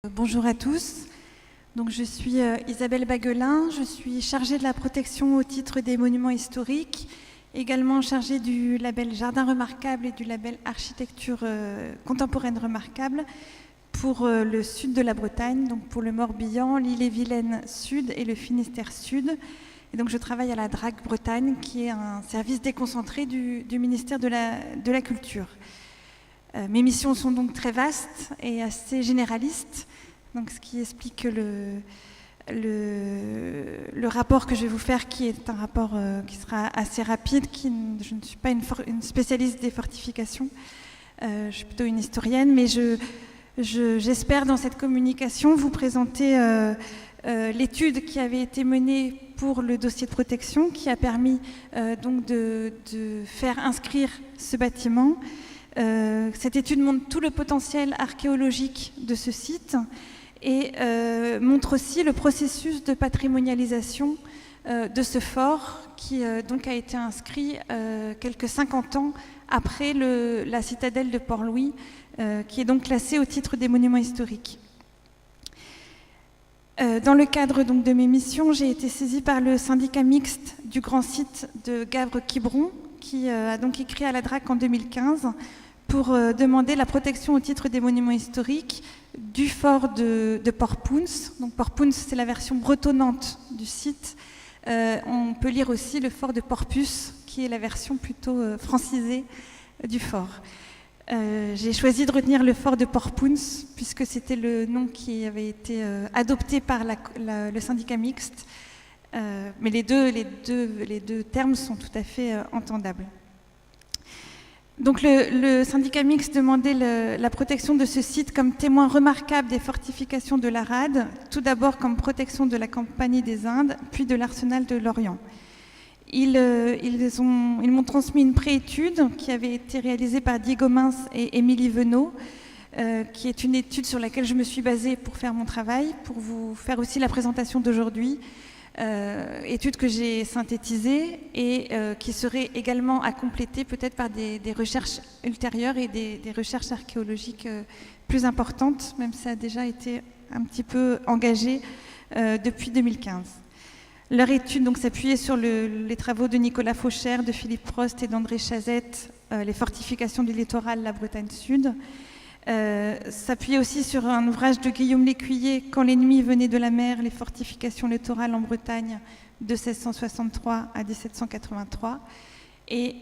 Bonjour à tous. Donc, je suis Isabelle Baguelin, je suis chargée de la protection au titre des monuments historiques, également chargée du label Jardin Remarquable et du label Architecture contemporaine remarquable pour le sud de la Bretagne, donc pour le Morbihan, l'Ille-et-Vilaine Sud et le Finistère Sud. Et donc je travaille à la DRAC Bretagne, qui est un service déconcentré du ministère de la Culture. Mes missions sont donc très vastes et assez généralistes, donc ce qui explique que le rapport que je vais vous faire, qui est un rapport qui sera assez rapide, je ne suis pas une spécialiste des fortifications, je suis plutôt une historienne, mais j'espère dans cette communication vous présenter l'étude qui avait été menée pour le dossier de protection, qui a permis donc de faire inscrire ce bâtiment. Cette étude montre tout le potentiel archéologique de ce site et montre aussi le processus de patrimonialisation de ce fort qui donc a été inscrit quelques 50 ans après la citadelle de Port-Louis, qui est donc classée au titre des monuments historiques. Dans le cadre donc de mes missions, j'ai été saisie par le syndicat mixte du grand site de Gavres-Quiberon, qui a donc écrit à la DRAC en 2015 pour demander la protection au titre des monuments historiques du fort de Port-Pouns. Donc Port-Pouns, c'est la version bretonnante du site. On peut lire aussi le fort de Porpus, qui est la version plutôt francisée du fort. J'ai choisi de retenir le fort de Port-Pouns, puisque c'était le nom qui avait été adopté par le syndicat mixte. Mais les deux termes sont tout à fait entendables. Donc le syndicat mixte demandait la protection de ce site comme témoin remarquable des fortifications de l'Arade, tout d'abord comme protection de la Compagnie des Indes, puis de l'arsenal de l'Orient. Ils m'ont transmis une préétude qui avait été réalisée par Diego Mins et Émilie Venot, qui est une étude sur laquelle je me suis basée pour faire mon travail, pour vous faire aussi la présentation d'aujourd'hui. Étude que j'ai synthétisée et qui serait également à compléter peut-être par des recherches ultérieures et des recherches archéologiques plus importantes, même si ça a déjà été un petit peu engagé depuis 2015. Leur étude donc s'appuyait sur les travaux de Nicolas Fauchère, de Philippe Prost et d'André Chazette, les fortifications du littoral, la Bretagne Sud. S'appuyait aussi sur un ouvrage de Guillaume Lécuyer, Quand l'ennemi venait de la mer, les fortifications littorales en Bretagne, de 1663 à 1783. Et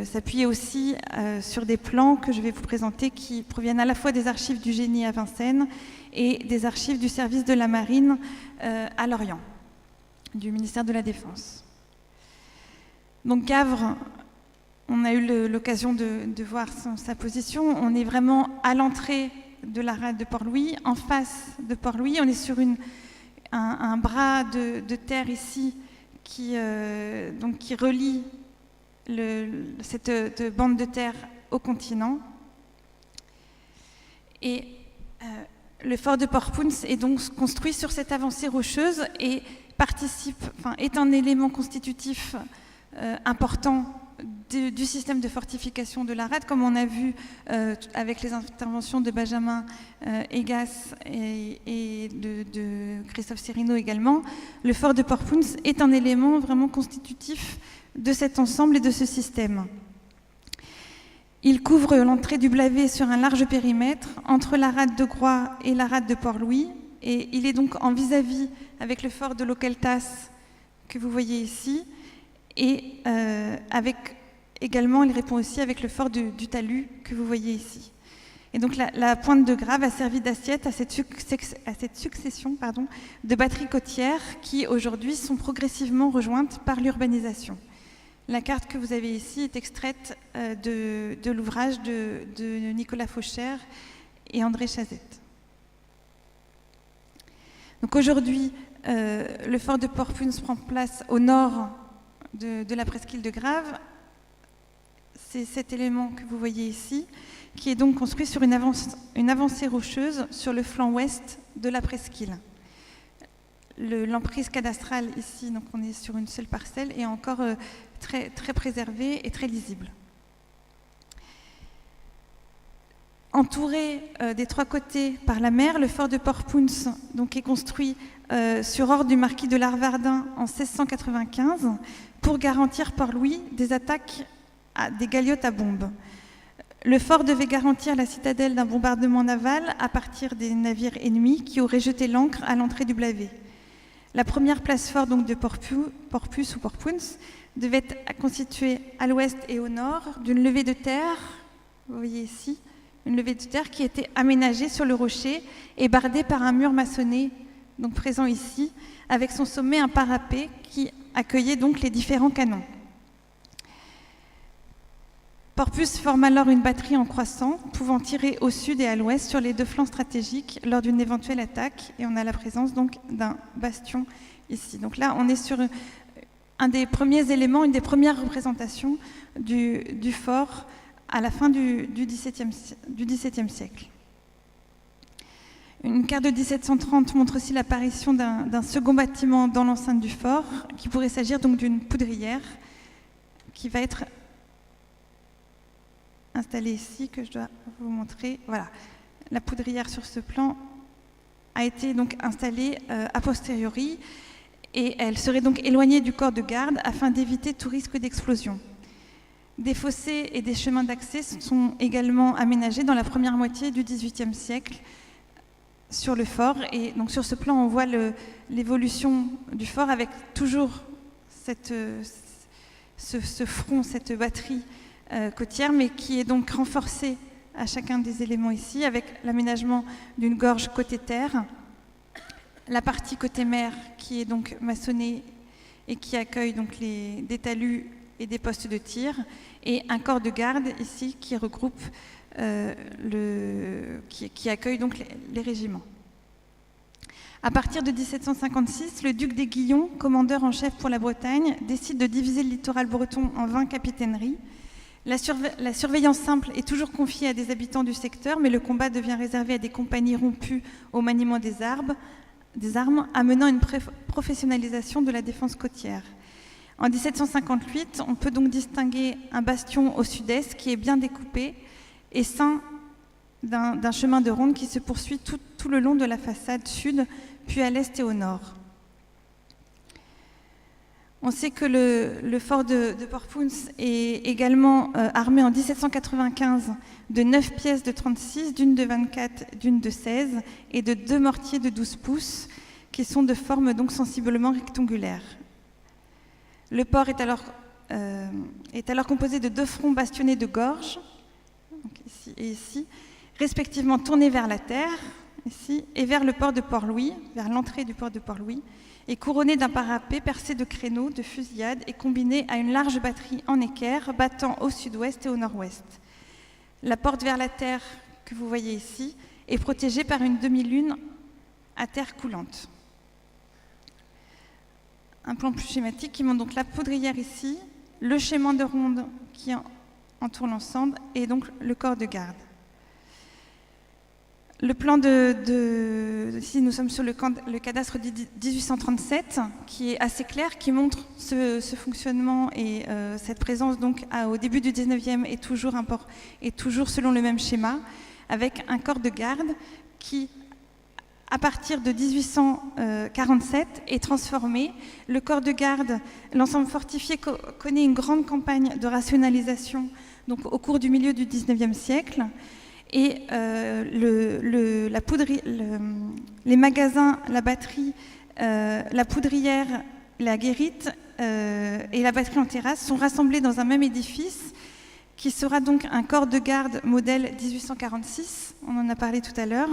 s'appuyait aussi sur des plans que je vais vous présenter qui proviennent à la fois des archives du Génie à Vincennes et des archives du service de la Marine à Lorient, du ministère de la Défense. Donc Gavres, on a eu l'occasion de voir sa position. On est vraiment à l'entrée de la rade de Port-Louis, en face de Port-Louis. On est sur un bras de terre ici qui relie cette bande de terre au continent. Et le fort de Port-Pouns est donc construit sur cette avancée rocheuse et est un élément constitutif important du système de fortification de l'Arade, comme on a vu avec les interventions de Benjamin Egas et de Christophe Serino également. Le fort de Port-Pouns est un élément vraiment constitutif de cet ensemble et de ce système. Il couvre l'entrée du Blavet sur un large périmètre entre la rade de Groix et la rade de Port-Louis, et il est donc en vis-à-vis avec le fort de Locqueltas que vous voyez ici, et également, il répond aussi avec le fort du Talus que vous voyez ici. Et donc la pointe de Grave a servi d'assiette à cette succession de batteries côtières qui aujourd'hui sont progressivement rejointes par l'urbanisation. La carte que vous avez ici est extraite de l'ouvrage de Nicolas Fauchère et André Chazette. Donc aujourd'hui, le fort de Port-Pouns prend place au nord de la presqu'île de Grave. C'est cet élément que vous voyez ici, qui est donc construit sur une avancée rocheuse sur le flanc ouest de la presqu'île. L'emprise cadastrale ici, donc on est sur une seule parcelle, est encore très préservée et très lisible. Entouré des trois côtés par la mer, le fort de Port-Pounce donc, est construit sur ordre du marquis de Larvardin en 1695 pour garantir Port-Louis des attaques des galiotes à bombes. Le fort devait garantir la citadelle d'un bombardement naval à partir des navires ennemis qui auraient jeté l'ancre à l'entrée du Blavet. La première place forte donc, de Port-Puce ou Port-Pounce devait être constituée à l'ouest et au nord d'une levée de terre, vous voyez ici, une levée de terre qui était aménagée sur le rocher et bardée par un mur maçonné, donc présent ici, avec son sommet un parapet qui accueillait donc les différents canons. Port-Puce forme alors une batterie en croissant, pouvant tirer au sud et à l'ouest sur les deux flancs stratégiques lors d'une éventuelle attaque, et on a la présence donc d'un bastion ici. Donc là, on est sur un des premiers éléments, une des premières représentations du fort à la fin du XVIIe siècle. Une carte de 1730 montre aussi l'apparition d'un second bâtiment dans l'enceinte du fort, qui pourrait s'agir donc d'une poudrière, qui va être installée ici, que je dois vous montrer. Voilà, la poudrière sur ce plan a été donc installée a posteriori, et elle serait donc éloignée du corps de garde afin d'éviter tout risque d'explosion. Des fossés et des chemins d'accès sont également aménagés dans la première moitié du XVIIIe siècle sur le fort. Et donc sur ce plan, on voit l'évolution du fort avec toujours ce front, cette batterie côtière, mais qui est donc renforcée à chacun des éléments ici, avec l'aménagement d'une gorge côté terre, la partie côté mer qui est donc maçonnée et qui accueille donc des talus et des postes de tir, et un corps de garde ici qui regroupe, qui accueille donc les régiments. À partir de 1756, le duc d'Aiguillon, commandeur en chef pour la Bretagne, décide de diviser le littoral breton en 20 capitaineries. La surveillance simple est toujours confiée à des habitants du secteur, mais le combat devient réservé à des compagnies rompues au maniement des armes, amenant une professionnalisation de la défense côtière. En 1758, on peut donc distinguer un bastion au sud-est qui est bien découpé et ceint d'un chemin de ronde qui se poursuit tout le long de la façade sud, puis à l'est et au nord. On sait que le fort de Port-Pounce est également armé en 1795 de 9 pièces de 36, d'une de 24, d'une de 16 et de 2 mortiers de 12 pouces qui sont de forme donc sensiblement rectangulaire. Le port est alors composé de 2 fronts bastonnés de gorges, donc ici et ici, respectivement tournés vers la terre, ici, et vers le port de Port-Louis, vers l'entrée du port de Port-Louis, et couronné d'un parapet percé de créneaux, de fusillades et combiné à une large batterie en équerre battant au sud-ouest et au nord-ouest. La porte vers la terre que vous voyez ici est protégée par une demi-lune à terre coulante. Un plan plus schématique qui montre donc la poudrière ici, le chemin de ronde qui entoure l'ensemble et donc le corps de garde. Le plan ici nous sommes sur le cadastre de 1837 qui est assez clair, qui montre ce fonctionnement et cette présence donc au début du 19e est toujours selon le même schéma, avec un corps de garde qui, à partir de 1847, est transformé. Le corps de garde, l'ensemble fortifié connaît une grande campagne de rationalisation donc, au cours du milieu du 19e siècle. Et les magasins, la batterie, la poudrière, la guérite et la batterie en terrasse sont rassemblés dans un même édifice qui sera donc un corps de garde modèle 1846, on en a parlé tout à l'heure,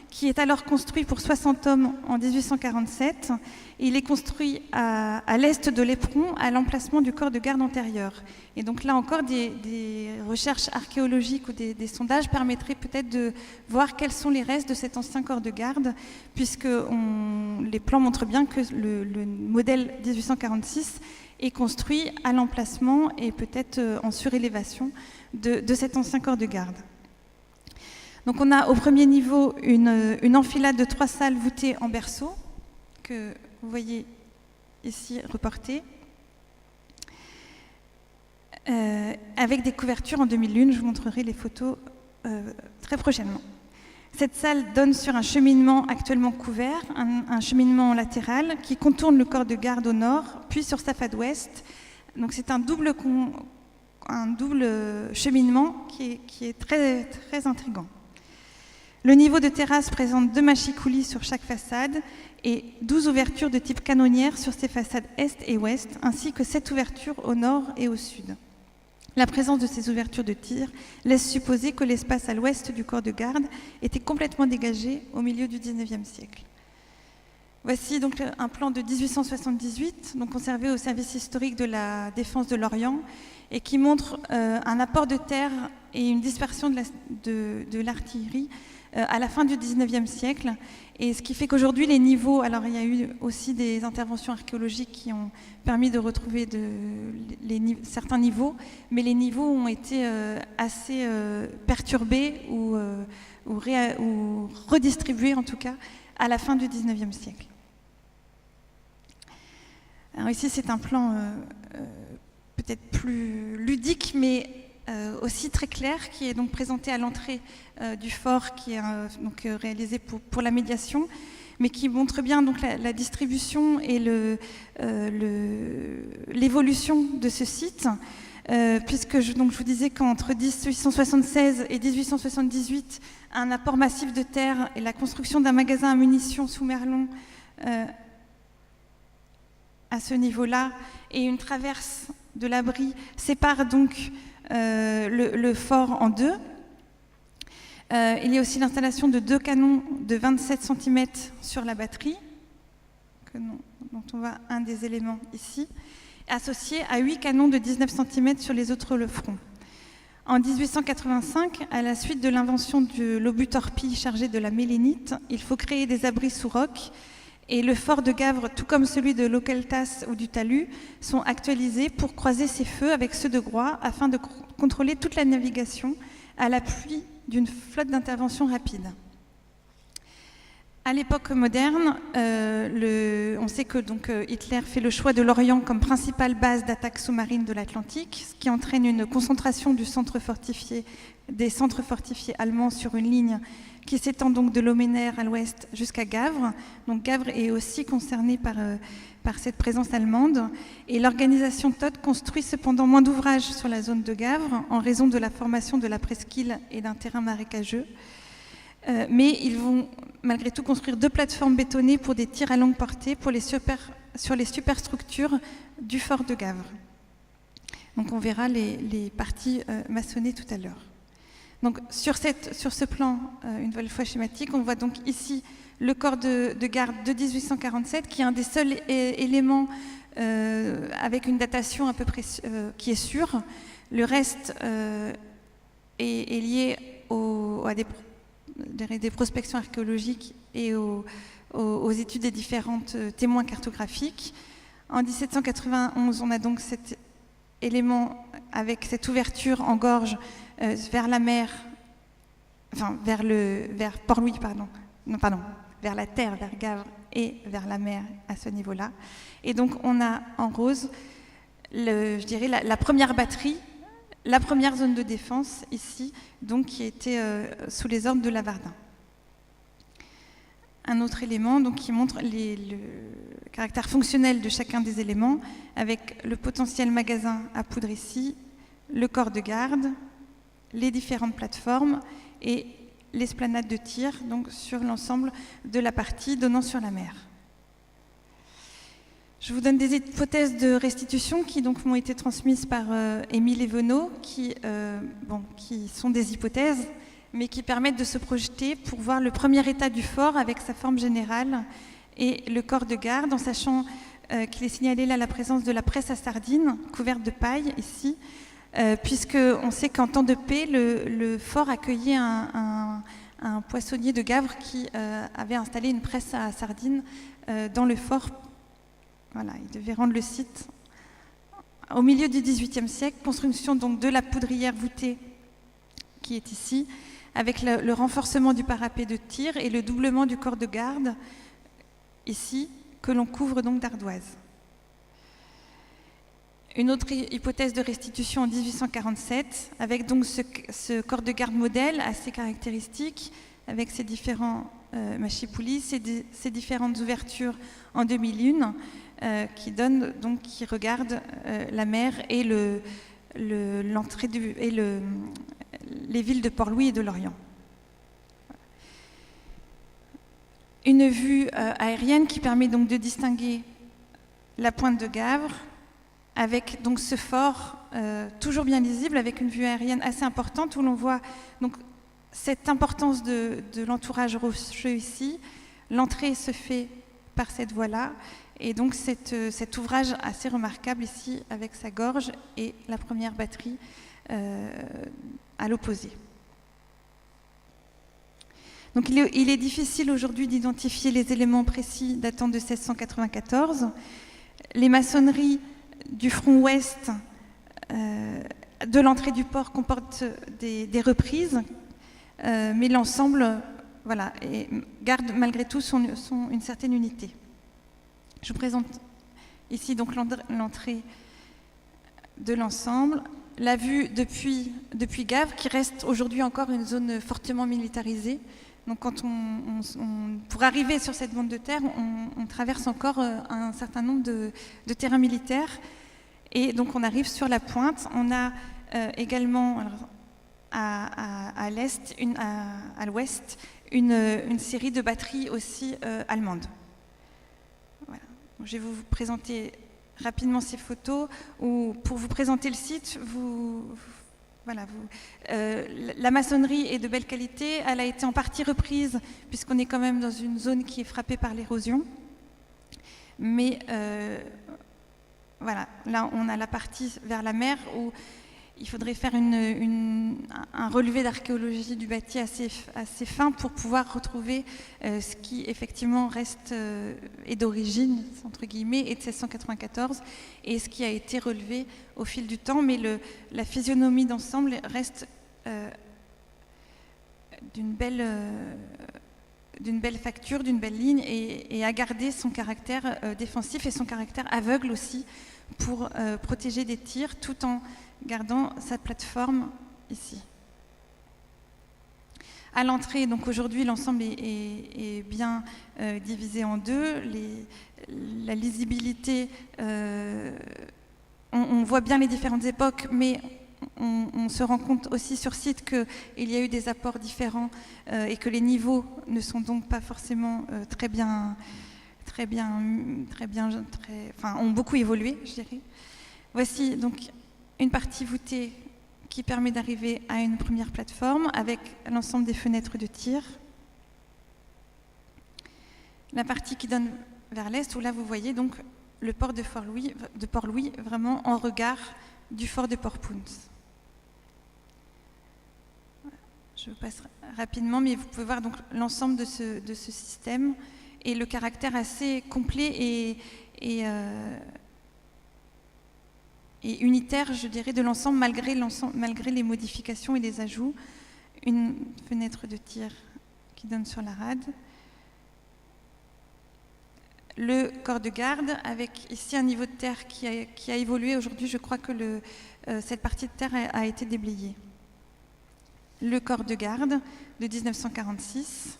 qui est alors construit pour 60 hommes en 1847. Et il est construit à l'est de l'Éperon, à l'emplacement du corps de garde antérieur. Et donc là encore, des recherches archéologiques ou des sondages permettraient peut-être de voir quels sont les restes de cet ancien corps de garde, puisque les plans montrent bien que le modèle 1846 est construit à l'emplacement et peut-être en surélévation de cet ancien corps de garde. Donc on a au premier niveau une enfilade de 3 salles voûtées en berceau, que vous voyez ici reportées, avec des couvertures en demi-lune. Je vous montrerai les photos très prochainement. Cette salle donne sur un cheminement actuellement couvert, un cheminement latéral qui contourne le corps de garde au nord, puis sur sa façade ouest. Donc c'est un double cheminement qui est très, très intriguant. Le niveau de terrasse présente 2 mâchicoulis sur chaque façade et 12 ouvertures de type canonnière sur ses façades est et ouest, ainsi que 7 ouvertures au nord et au sud. La présence de ces ouvertures de tir laisse supposer que l'espace à l'ouest du corps de garde était complètement dégagé au milieu du XIXe siècle. Voici donc un plan de 1878, donc conservé au service historique de la défense de l'Orient, et qui montre un apport de terre et une dispersion de l'artillerie à la fin du XIXe siècle. Et ce qui fait qu'aujourd'hui, les niveaux... Alors, il y a eu aussi des interventions archéologiques qui ont permis de retrouver certains niveaux, mais les niveaux ont été assez perturbés ou redistribués, en tout cas, à la fin du XIXe siècle. Alors ici, c'est un plan peut-être plus ludique, mais aussi très clair, qui est donc présenté à l'entrée du fort, qui est donc réalisé pour la médiation, mais qui montre bien donc la distribution et l'évolution de ce site, puisque je vous disais qu'entre 1876 et 1878, un apport massif de terre et la construction d'un magasin à munitions sous Merlon à ce niveau-là, et une traverse de l'abri séparent donc le fort en deux. Il y a aussi l'installation de 2 canons de 27 cm sur la batterie, dont on voit un des éléments ici, associé à 8 canons de 19 cm sur les autres fronts. En 1885, à la suite de l'invention de l'obus-torpille chargé de la mélénite, il faut créer des abris sous roc, et le fort de Gavre, tout comme celui de l'Auqueltas ou du Talus, sont actualisés pour croiser ces feux avec ceux de Groix afin de contrôler toute la navigation à l'appui d'une flotte d'intervention rapide. À l'époque moderne, on sait que Hitler fait le choix de l'Orient comme principale base d'attaque sous-marine de l'Atlantique, ce qui entraîne une concentration des centres fortifiés allemands sur une ligne qui s'étend donc de Loménaire à l'ouest jusqu'à Gavre. Donc Gavre est aussi concerné par cette présence allemande. Et l'organisation Todt construit cependant moins d'ouvrages sur la zone de Gavre en raison de la formation de la presqu'île et d'un terrain marécageux. Mais ils vont malgré tout construire 2 plateformes bétonnées pour des tirs à longue portée sur les superstructures du fort de Gavre. Donc on verra les parties maçonnées tout à l'heure. Donc sur ce plan, une nouvelle fois schématique, on voit donc ici le corps de garde de 1847, qui est un des seuls éléments avec une datation à peu près qui est sûre. Le reste est lié à des prospections archéologiques et aux études des différentes témoins cartographiques. En 1791, on a donc cet élément avec cette ouverture en gorge vers la mer, enfin vers Port-Louis, vers la terre, vers Gavre et vers la mer à ce niveau-là. Et donc on a en rose, je dirais, la première batterie, la première zone de défense ici, donc qui était sous les ordres de Lavardin. Un autre élément donc, qui montre le caractère fonctionnel de chacun des éléments, avec le potentiel magasin à poudre ici, le corps de garde, les différentes plateformes et l'esplanade de tir donc, sur l'ensemble de la partie donnant sur la mer. Je vous donne des hypothèses de restitution qui donc m'ont été transmises par Émile Evenot, qui sont des hypothèses, mais qui permettent de se projeter pour voir le premier état du fort avec sa forme générale et le corps de garde, en sachant qu'il est signalé là la présence de la presse à sardines, couverte de paille ici, puisqu'on sait qu'en temps de paix, le fort accueillait un poissonnier de Gavre qui avait installé une presse à sardines dans le fort. Voilà, il devait rendre le site au milieu du XVIIIe siècle, construction donc de la poudrière voûtée qui est ici, avec le renforcement du parapet de tir et le doublement du corps de garde ici, que l'on couvre donc d'ardoises. Une autre hypothèse de restitution en 1847, avec donc ce corps de garde modèle assez caractéristique, avec ses différents machipoulis, ces différentes ouvertures en 2001, qui regardent la mer et l'entrée et les villes de Port-Louis et de Lorient. Une vue aérienne qui permet donc de distinguer la pointe de Gavre, avec donc ce fort toujours bien lisible, avec une vue aérienne assez importante où l'on voit donc cette importance de l'entourage rocheux ici. L'entrée se fait par cette voie-là, et donc cet ouvrage assez remarquable ici avec sa gorge et la première batterie à l'opposé. Donc il est difficile aujourd'hui d'identifier les éléments précis datant de 1694. Les maçonneries du front ouest de l'entrée du port comportent des reprises, mais l'ensemble garde malgré tout une certaine unité. Je vous présente ici donc l'entrée de l'ensemble, la vue depuis Gavre, qui reste aujourd'hui encore une zone fortement militarisée. Donc pour arriver sur cette bande de terre, on traverse encore un certain nombre de terrains militaires. Et donc on arrive sur la pointe. On a également à l'est, à l'ouest, une série de batteries aussi allemandes. Voilà. Donc, je vais vous présenter rapidement ces photos, où pour vous présenter le site, la maçonnerie est de belle qualité. Elle a été en partie reprise, puisqu'on est quand même dans une zone qui est frappée par l'érosion. Mais là on a la partie vers la mer où il faudrait faire un relevé d'archéologie du bâti assez fin pour pouvoir retrouver ce qui effectivement reste est d'origine, entre guillemets, et de 1694, et ce qui a été relevé au fil du temps, mais la physionomie d'ensemble reste d'une belle facture, d'une belle ligne, et a gardé son caractère défensif et son caractère aveugle aussi pour protéger des tirs, tout en gardant sa plateforme ici. À l'entrée, donc aujourd'hui, l'ensemble est bien divisé en deux. La lisibilité, on voit bien les différentes époques, mais on se rend compte aussi sur site qu'il y a eu des apports différents et que les niveaux ne sont donc pas forcément ont beaucoup évolué, je dirais. Voici donc une partie voûtée qui permet d'arriver à une première plateforme avec l'ensemble des fenêtres de tir. La partie qui donne vers l'est, où là vous voyez donc le port de Port-Louis vraiment en regard du fort de Port-Pounce. Je vous passe rapidement, mais vous pouvez voir donc l'ensemble de ce système et le caractère assez complet et unitaire, je dirais, de l'ensemble, malgré les modifications et les ajouts. Une fenêtre de tir qui donne sur la rade. Le corps de garde, avec ici un niveau de terre qui a évolué. Aujourd'hui, je crois que cette partie de terre a été déblayée. Le corps de garde de 1946,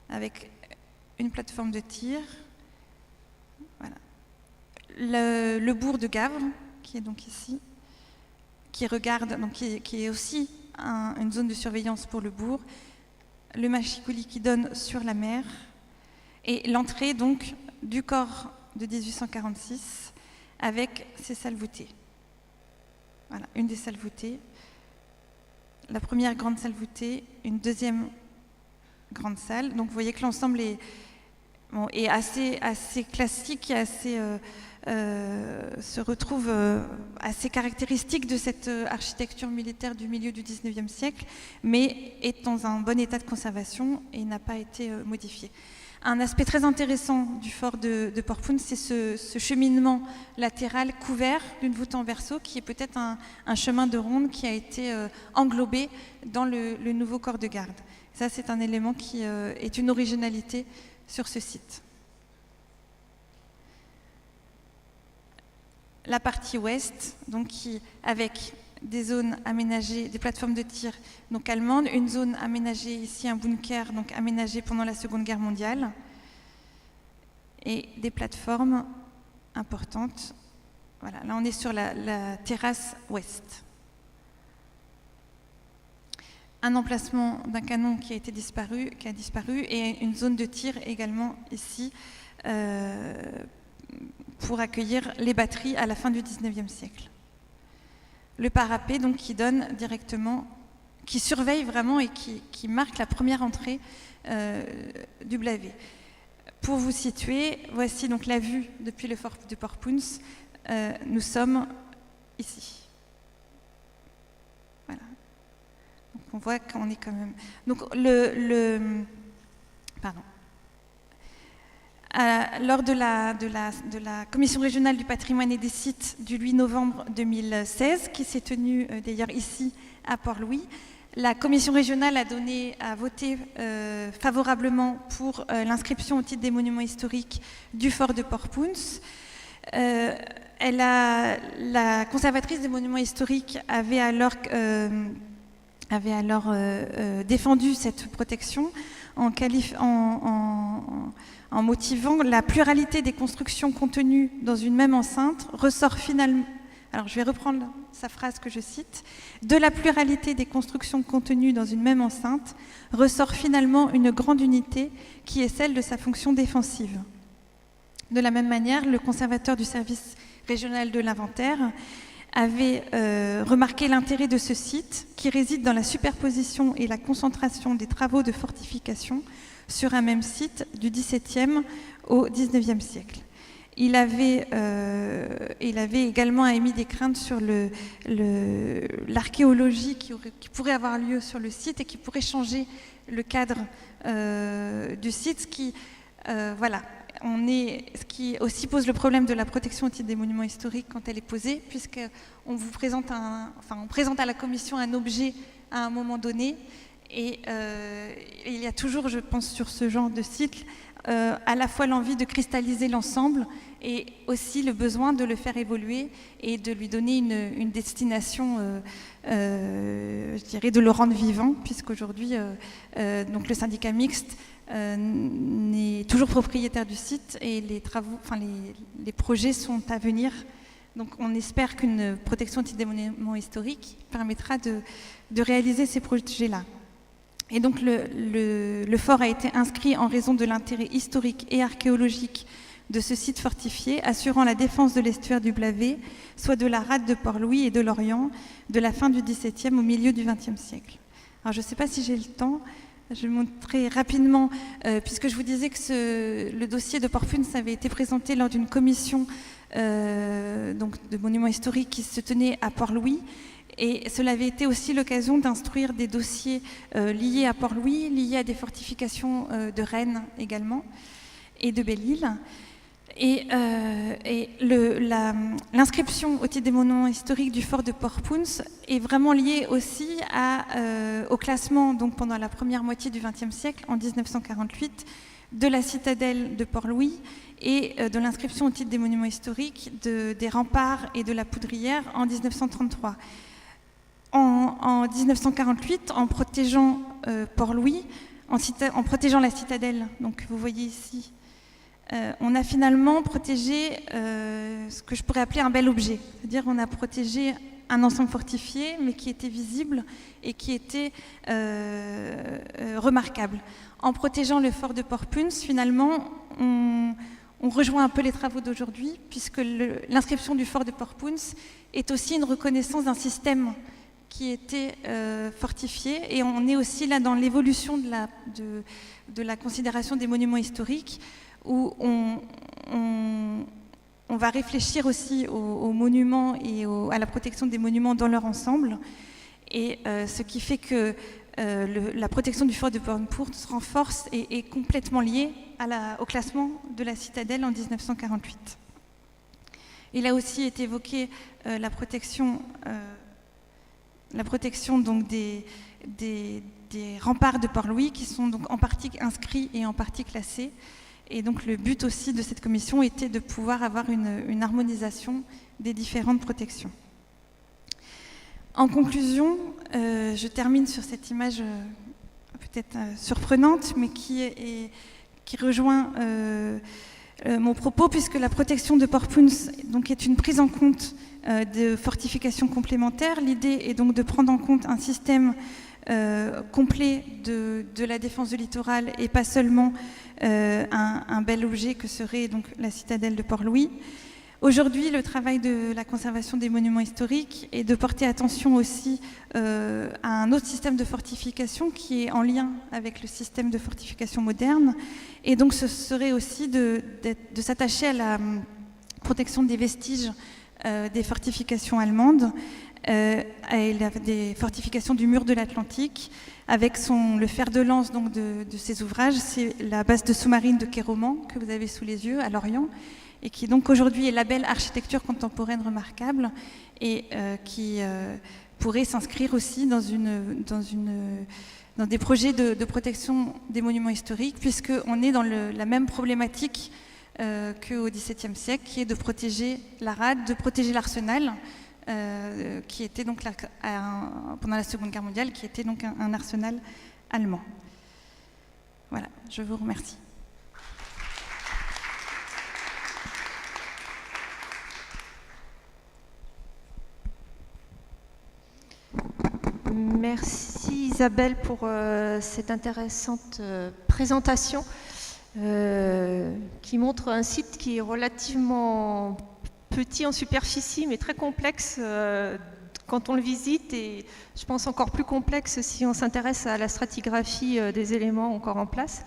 avec une plateforme de tir. Voilà. Le bourg de Gavre, qui est donc ici, qui regarde, donc qui est aussi une zone de surveillance pour le bourg. Le machicoulis qui donne sur la mer, et l'entrée donc du corps de 1846 avec ses salles voûtées. Voilà, une des salles voûtées, la première grande salle voûtée, une deuxième grande salle. Donc vous voyez que l'ensemble est assez classique et se retrouve assez caractéristique de cette architecture militaire du milieu du XIXe siècle, mais est dans un bon état de conservation et n'a pas été modifié. Un aspect très intéressant du fort de Port-Pounce, c'est ce cheminement latéral couvert d'une voûte en verso, qui est peut-être un chemin de ronde qui a été englobé dans le nouveau corps de garde. Ça, c'est un élément qui est une originalité sur ce site. la partie ouest, donc avec des zones aménagées, des plateformes de tir donc allemandes, une zone aménagée ici, un bunker donc aménagé pendant la Seconde Guerre mondiale, et des plateformes importantes. Voilà, là on est sur la terrasse ouest. Un emplacement d'un canon qui a disparu, et une zone de tir également ici pour accueillir les batteries à la fin du 19e siècle. Le parapet donc qui donne directement, qui surveille vraiment et qui marque la première entrée du Blavet. Pour vous situer, voici donc la vue depuis le fort de Porpoens. Nous sommes ici. Voilà. Donc on voit qu'on est quand même. Donc pardon. Lors de la Commission régionale du patrimoine et des sites du 8 novembre 2016, qui s'est tenue d'ailleurs ici à Port-Louis, la Commission régionale a voté favorablement pour l'inscription au titre des monuments historiques du fort de Porpoens. La conservatrice des monuments historiques avait alors défendu cette protection en motivant la pluralité des constructions contenues dans une même enceinte ressort finalement, alors je vais reprendre sa phrase que je cite, de la pluralité des constructions contenues dans une même enceinte ressort finalement une grande unité qui est celle de sa fonction défensive. De la même manière, le conservateur du service régional de l'inventaire avait remarqué l'intérêt de ce site qui réside dans la superposition et la concentration des travaux de fortification sur un même site du XVIIe au XIXe siècle. Il avait également émis des craintes sur l'archéologie qui pourrait avoir lieu sur le site et qui pourrait changer le cadre du site, ce qui aussi pose le problème de la protection au titre des monuments historiques quand elle est posée, puisqu'on présente à la commission un objet à un moment donné, et il y a toujours, je pense, sur ce genre de site, à la fois l'envie de cristalliser l'ensemble et aussi le besoin de le faire évoluer et de lui donner une destination, je dirais, de le rendre vivant, puisqu'aujourd'hui, donc le syndicat mixte est toujours propriétaire du site et les projets sont à venir. Donc on espère qu'une protection au titre des monuments historiques permettra de réaliser ces projets-là. Et donc le fort a été inscrit en raison de l'intérêt historique et archéologique de ce site fortifié, assurant la défense de l'estuaire du Blavet, soit de la rade de Port-Louis et de l'Orient, de la fin du XVIIe au milieu du XXe siècle. Alors je ne sais pas si j'ai le temps, je vais montrer rapidement, puisque je vous disais que le dossier de Porpoens avait été présenté lors d'une commission donc de monuments historiques qui se tenait à Port-Louis. Et cela avait été aussi l'occasion d'instruire des dossiers liés à Port-Louis, liés à des fortifications de Rennes également, et de Belle-Île. Et l'inscription au titre des monuments historiques du fort de Porpoens est vraiment liée aussi au classement, donc pendant la première moitié du XXe siècle, en 1948, de la citadelle de Port-Louis et de l'inscription au titre des monuments historiques des remparts et de la poudrière en 1933. En 1948, en protégeant Port-Louis, en protégeant la citadelle, donc vous voyez ici, on a finalement protégé ce que je pourrais appeler un bel objet. C'est-à-dire on a protégé un ensemble fortifié, mais qui était visible et qui était remarquable. En protégeant le fort de Porpoens, finalement, on rejoint un peu les travaux d'aujourd'hui, puisque l'inscription du fort de Porpoens est aussi une reconnaissance d'un système qui était fortifié, et on est aussi là dans l'évolution de la considération des monuments historiques, où on va réfléchir aussi aux monuments et à la protection des monuments dans leur ensemble, et ce qui fait que la protection du fort de Porpoens se renforce et est complètement liée au classement de la citadelle en 1948. Il a aussi été évoqué la protection donc des remparts de Port-Louis, qui sont donc en partie inscrits et en partie classés. Et donc le but aussi de cette commission était de pouvoir avoir une harmonisation des différentes protections. En conclusion, je termine sur cette image peut-être surprenante, mais qui rejoint mon propos, puisque la protection de Port Pounce donc, est une prise en compte de fortifications complémentaires. L'idée est donc de prendre en compte un système complet de la défense du littoral et pas seulement un bel objet que serait donc la citadelle de Port-Louis. Aujourd'hui, le travail de la conservation des monuments historiques est de porter attention aussi à un autre système de fortification qui est en lien avec le système de fortification moderne. Et donc, ce serait aussi de s'attacher à la protection des vestiges des fortifications allemandes et des fortifications du mur de l'Atlantique. Avec le fer de lance donc, de ces ouvrages, c'est la base de sous-marine de Kéroman que vous avez sous les yeux, à Lorient, et qui donc aujourd'hui est label architecture contemporaine remarquable et qui pourrait s'inscrire aussi dans des projets de protection des monuments historiques, puisqu'on est dans la même problématique qu'au XVIIe siècle, qui est de protéger la rade, de protéger l'arsenal, qui était donc pendant la Seconde Guerre mondiale, qui était donc un arsenal allemand. Voilà, je vous remercie. Merci Isabelle pour cette intéressante présentation qui montre un site qui est relativement petit en superficie mais très complexe quand on le visite et je pense encore plus complexe si on s'intéresse à la stratigraphie des éléments encore en place.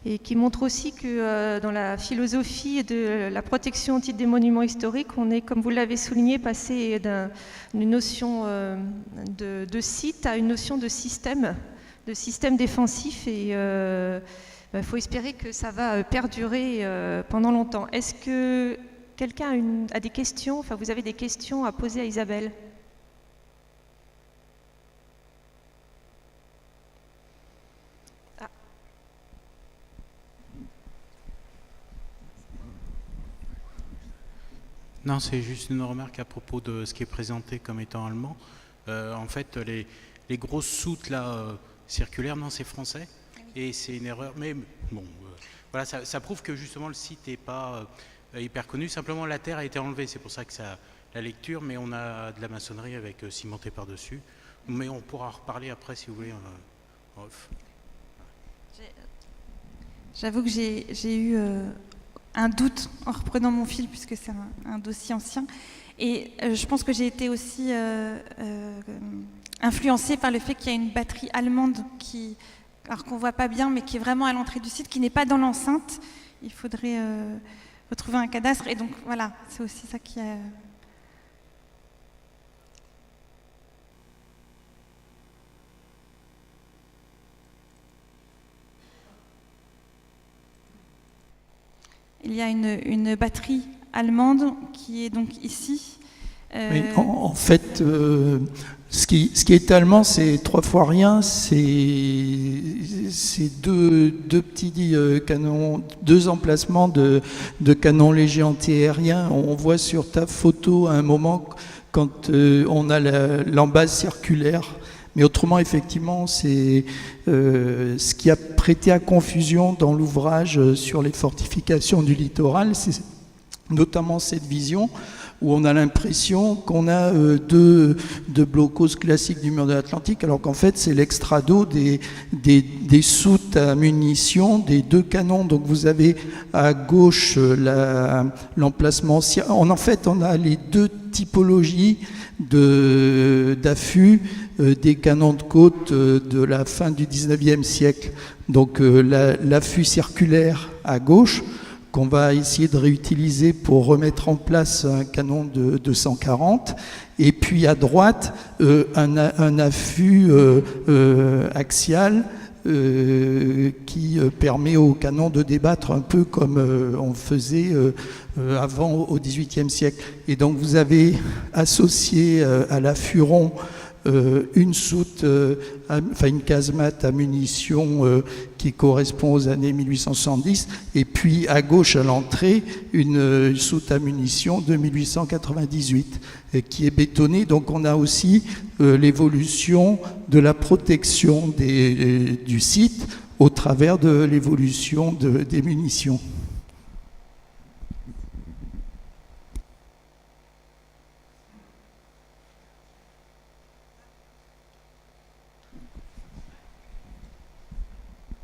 Et qui montre aussi que dans la philosophie de la protection au titre des monuments historiques, on est, comme vous l'avez souligné, passé d'une notion de site à une notion de système défensif. Et il faut espérer que ça va perdurer pendant longtemps. Est-ce que quelqu'un a des questions? Enfin, vous avez des questions à poser à Isabelle? Non, c'est juste une remarque à propos de ce qui est présenté comme étant allemand. En fait, les grosses soutes là, circulaires, non, c'est français. Et c'est une erreur. Mais bon, voilà, ça prouve que justement le site n'est pas hyper connu. Simplement, la terre a été enlevée. C'est pour ça que la lecture, mais on a de la maçonnerie avec cimenté par-dessus. Mais on pourra en reparler après si vous voulez. Off. J'avoue que j'ai eu un doute en reprenant mon fil, puisque c'est un dossier ancien. Et je pense que j'ai été aussi influencée par le fait qu'il y a une batterie allemande alors qu'on ne voit pas bien, mais qui est vraiment à l'entrée du site, qui n'est pas dans l'enceinte. Il faudrait retrouver un cadastre. Et donc voilà, c'est aussi ça qui est... Il y a une batterie allemande qui est donc ici. Oui, en fait, ce qui est allemand, c'est 3 fois rien. C'est deux petits canons, 2 emplacements de canons légers antiaériens. On voit sur ta photo à un moment quand on a l'embase circulaire. Mais autrement, effectivement, c'est ce qui a prêté à confusion dans l'ouvrage sur les fortifications du littoral, c'est notamment cette vision où on a l'impression qu'on a deux blocos classiques du mur de l'Atlantique, alors qu'en fait, c'est l'extrado des soutes à munitions, des 2 canons. Donc vous avez à gauche l'emplacement. En fait, on a les 2 typologies d'affût des canons de côte de la fin du 19e siècle. Donc l'affût circulaire à gauche, qu'on va essayer de réutiliser pour remettre en place un canon de 240, et puis à droite un affût axial qui permet au canon de débattre un peu comme on faisait avant au XVIIIe siècle. Et donc vous avez associé à l'affût rond une soute, une casemate à munitions qui correspond aux années 1870, et puis à gauche à l'entrée, une soute à munitions de 1898 qui est bétonnée. Donc on a aussi l'évolution de la protection du site au travers de l'évolution des munitions.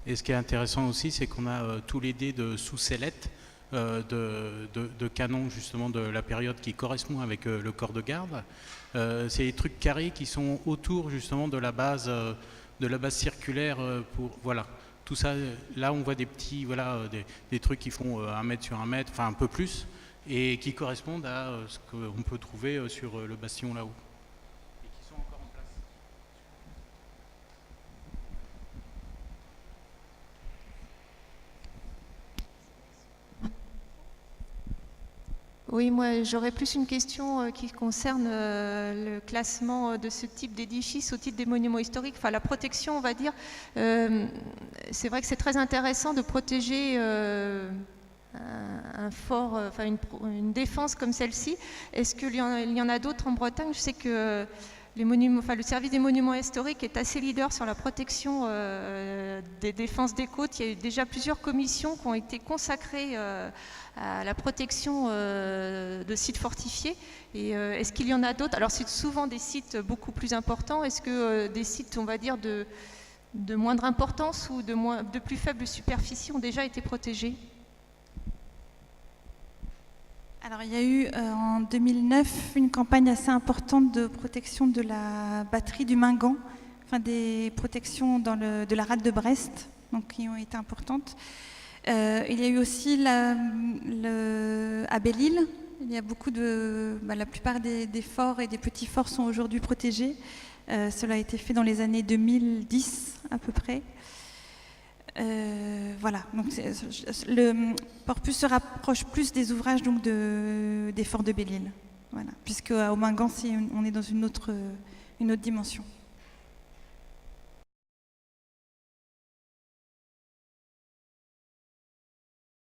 Et ce qui est intéressant aussi, c'est qu'on a tous les dés de sous-sellette de canons justement de la période qui correspond avec le corps de garde. C'est des trucs carrés qui sont autour justement de la base circulaire voilà. Tout ça, là on voit des petits, des trucs qui font 1 mètre sur 1 mètre, enfin un peu plus, et qui correspondent à ce qu'on peut trouver sur le bastion là-haut. Et qui sont encore en place. Oui, moi j'aurais plus une question qui concerne le classement de ce type d'édifice au titre des monuments historiques, enfin la protection on va dire. C'est vrai que c'est très intéressant de protéger un fort, une défense comme celle-ci. Est-ce qu'il y en a d'autres en Bretagne? Je sais que le service des monuments historiques est assez leader sur la protection des défenses des côtes. Il y a eu déjà plusieurs commissions qui ont été consacrées à la protection de sites fortifiés. Et est-ce qu'il y en a d'autres? Alors c'est souvent des sites beaucoup plus importants. Est-ce que des sites, on va dire, de moindre importance ou de plus faible superficie ont déjà été protégés? Alors, il y a eu en 2009 une campagne assez importante de protection de la batterie du Mingan, des protections de la rade de Brest, donc qui ont été importantes. Il y a eu aussi à Belle-Île, il y a beaucoup la plupart des forts et des petits forts sont aujourd'hui protégés. Cela a été fait dans les années 2010 à peu près. Voilà, donc le Porpus se rapproche plus des ouvrages donc des forts de Belle-Île, voilà, puisque au Mingan on est dans une autre dimension.